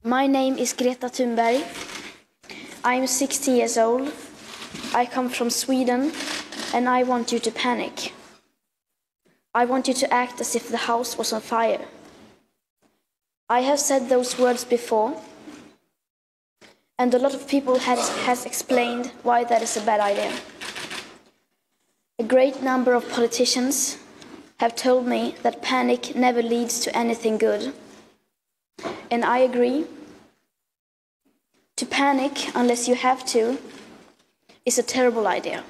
My name is Greta Thunberg. I am 16 years old. I come from Sweden, and I want you to panic. I want you to act as if the house was on fire. I have said those words before, and a lot of people has explained why that is a bad idea. A great number of politicians have told me that panic never leads to anything good. And I agree. To panic unless you have to is a terrible idea.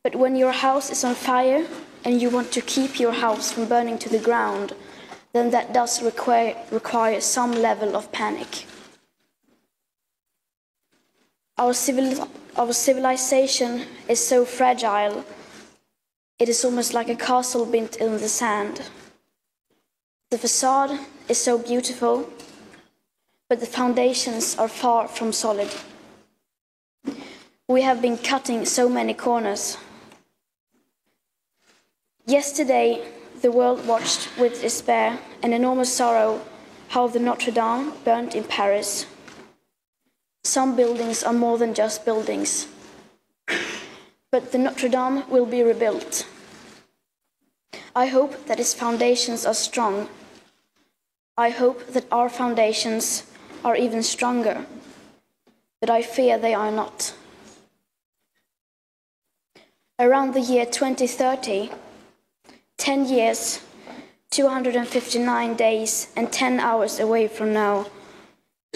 But when your house is on fire and you want to keep your house from burning to the ground, then that does require some level of panic. Our civilization is so fragile, it is almost like a castle built in the sand. The facade is so beautiful, but the foundations are far from solid. We have been cutting so many corners. Yesterday, the world watched with despair and enormous sorrow how the Notre Dame burnt in Paris. Some buildings are more than just buildings. But the Notre Dame will be rebuilt. I hope that its foundations are strong. I hope that our foundations are even stronger, but I fear they are not. Around the year 2030, 10 years, 259 days and 10 hours away from now,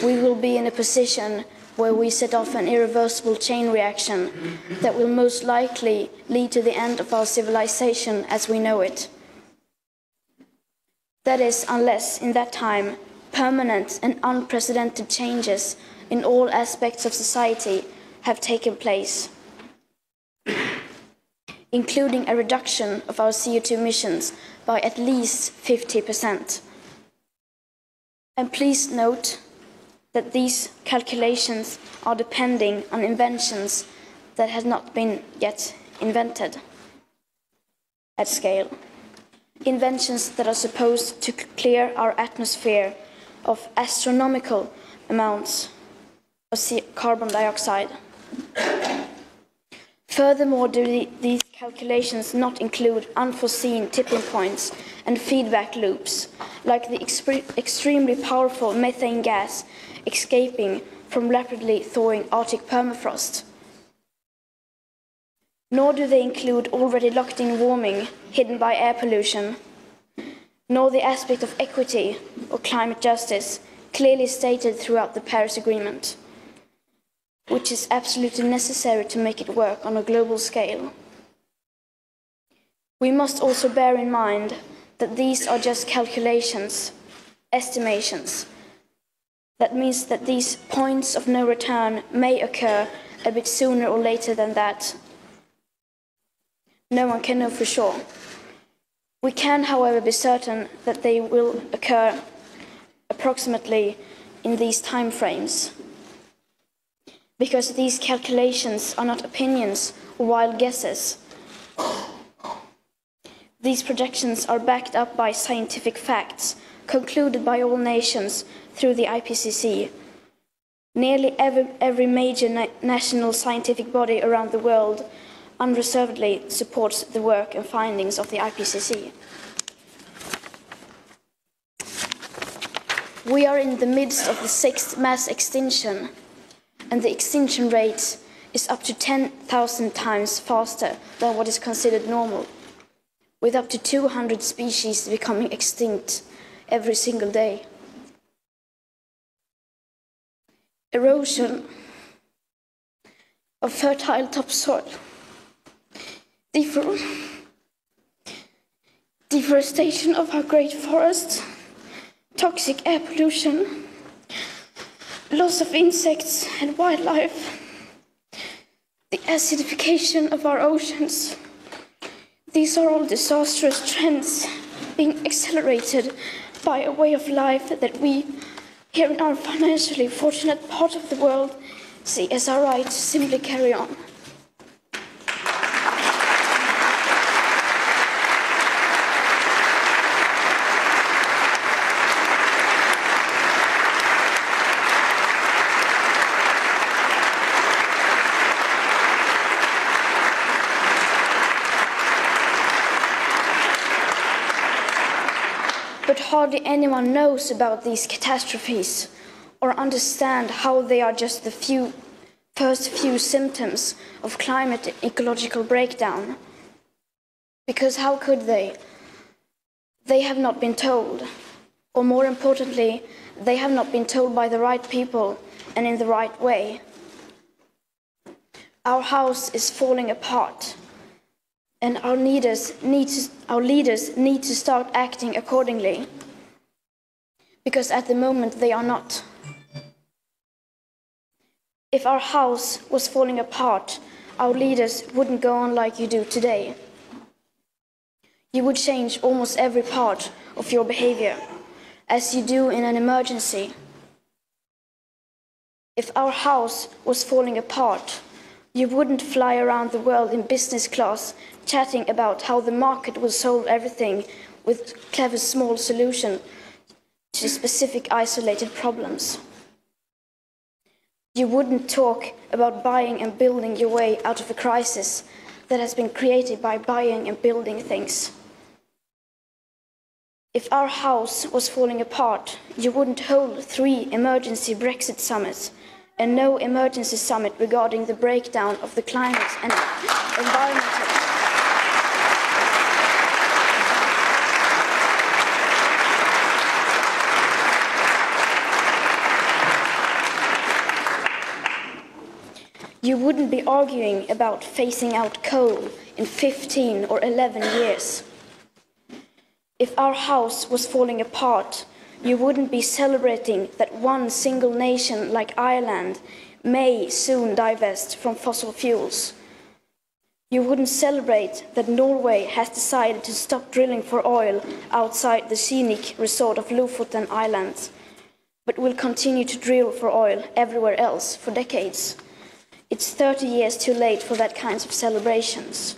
we will be in a position where we set off an irreversible chain reaction that will most likely lead to the end of our civilization as we know it. That is, unless in that time permanent and unprecedented changes in all aspects of society have taken place, including a reduction of our CO2 emissions by at least 50%. And please note that these calculations are depending on inventions that have not been yet invented at scale. Inventions that are supposed to clear our atmosphere of astronomical amounts of carbon dioxide. Furthermore, do these calculations not include unforeseen tipping points and feedback loops, like the extremely powerful methane gas escaping from rapidly thawing Arctic permafrost? Nor do they include already locked-in warming hidden by air pollution, nor the aspect of equity or climate justice clearly stated throughout the Paris Agreement, which is absolutely necessary to make it work on a global scale. We must also bear in mind that these are just calculations, estimations. That means that these points of no return may occur a bit sooner or later than that. No one can know for sure. We can, however, be certain that they will occur approximately in these time frames, because these calculations are not opinions or wild guesses. These projections are backed up by scientific facts concluded by all nations through the IPCC. Nearly every major national scientific body around the world unreservedly supports the work and findings of the IPCC. We are in the midst of the 6th mass extinction, and the extinction rate is up to 10,000 times faster than what is considered normal, with up to 200 species becoming extinct every single day. Erosion of fertile topsoil, deforestation of our great forests, toxic air pollution, loss of insects and wildlife, the acidification of our oceans. These are all disastrous trends being accelerated by a way of life that we, here in our financially fortunate part of the world, see as our right to simply carry on. But hardly anyone knows about these catastrophes or understand how they are just the first few symptoms of climate ecological breakdown. Because how could they? They have not been told. Or more importantly, they have not been told by the right people and in the right way. Our house is falling apart, and our leaders need to start acting accordingly, because at the moment they are not. If our house was falling apart, our leaders wouldn't go on like you do today. You would change almost every part of your behavior, as you do in an emergency. If our house was falling apart, you wouldn't fly around the world in business class chatting about how the market will solve everything with clever small solutions to specific isolated problems. You wouldn't talk about buying and building your way out of a crisis that has been created by buying and building things. If our house was falling apart, you wouldn't hold 3 emergency Brexit summits and no emergency summit regarding the breakdown of the climate and environmental. You wouldn't be arguing about phasing out coal in 15 or 11 years. If our house was falling apart, you wouldn't be celebrating that one single nation like Ireland may soon divest from fossil fuels. You wouldn't celebrate that Norway has decided to stop drilling for oil outside the scenic resort of Lofoten Islands, but will continue to drill for oil everywhere else for decades. It's 30 years too late for that kinds of celebrations.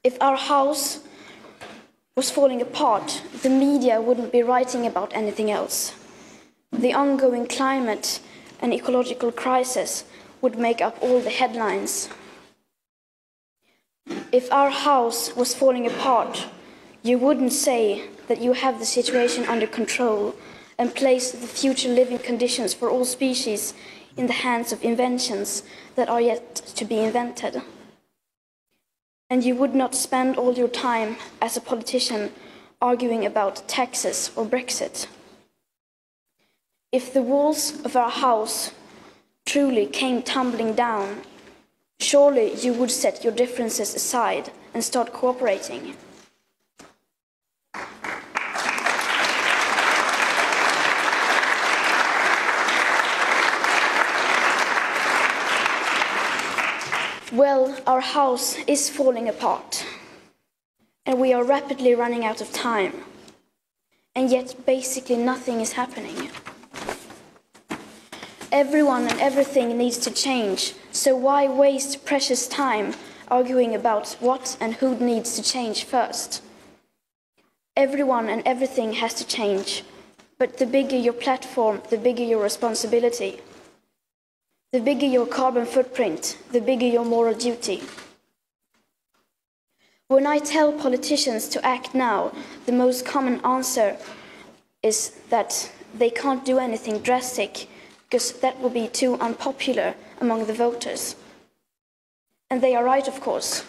If our house was falling apart, the media wouldn't be writing about anything else. The ongoing climate and ecological crisis would make up all the headlines. If our house was falling apart, you wouldn't say that you have the situation under control and place the future living conditions for all species in the hands of inventions that are yet to be invented. And you would not spend all your time as a politician arguing about taxes or Brexit. If the walls of our house truly came tumbling down, surely you would set your differences aside and start cooperating. Well, our house is falling apart, and we are rapidly running out of time, and yet basically nothing is happening. Everyone and everything needs to change, so why waste precious time arguing about what and who needs to change first? Everyone and everything has to change, but the bigger your platform, the bigger your responsibility. The bigger your carbon footprint, the bigger your moral duty. When I tell politicians to act now, the most common answer is that they can't do anything drastic because that will be too unpopular among the voters. And they are right, of course,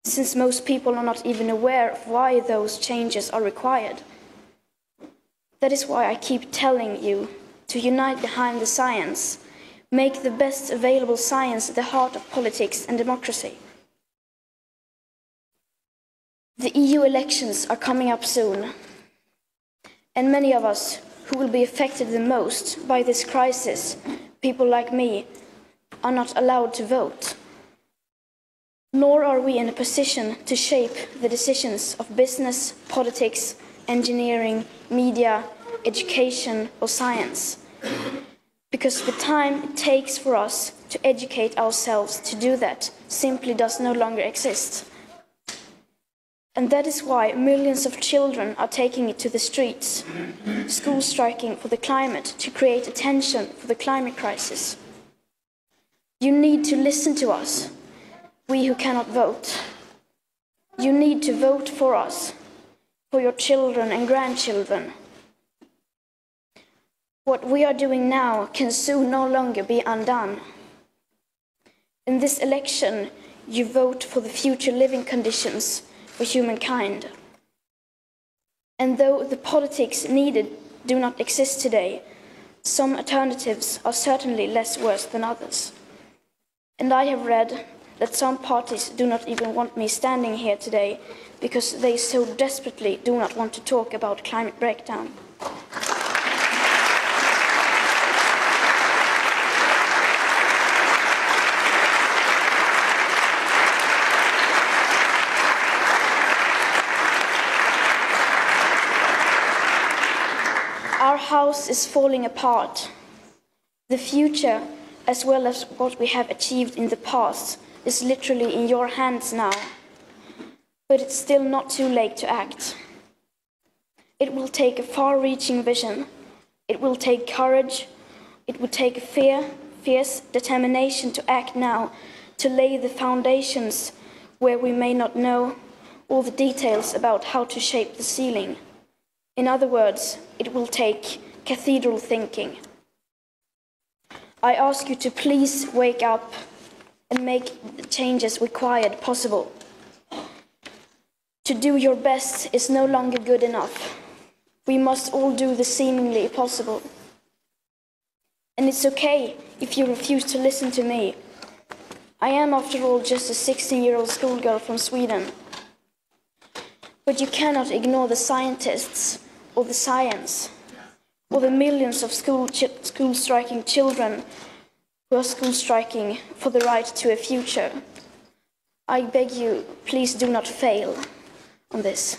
since most people are not even aware of why those changes are required. That is why I keep telling you to unite behind the science. Make the best available science the heart of politics and democracy. The EU elections are coming up soon, and many of us who will be affected the most by this crisis, people like me, are not allowed to vote. Nor are we in a position to shape the decisions of business, politics, engineering, media, education, or science. Because the time it takes for us to educate ourselves to do that simply does no longer exist. And that is why millions of children are taking it to the streets, school striking for the climate to create attention for the climate crisis. You need to listen to us, we who cannot vote. You need to vote for us. for your children and grandchildren. What we are doing now can soon no longer be undone. In this election, you vote for the future living conditions for humankind. And though the politics needed do not exist today, some alternatives are certainly less worse than others. And I have read that some parties do not even want me standing here today because they so desperately do not want to talk about climate breakdown. Our house is falling apart. The future, as well as what we have achieved in the past, is literally in your hands now. But it's still not too late to act. It will take a far-reaching vision. It will take courage. It will take a fierce determination to act now, to lay the foundations where we may not know all the details about how to shape the ceiling. In other words, it will take cathedral thinking. I ask you to please wake up and make the changes required possible. To do your best is no longer good enough. We must all do the seemingly possible. And it's okay if you refuse to listen to me. I am, after all, just a 16-year-old schoolgirl from Sweden. But you cannot ignore the scientists, or the science, or the millions of school striking children who are school striking for the right to a future. I beg you, please do not fail on this.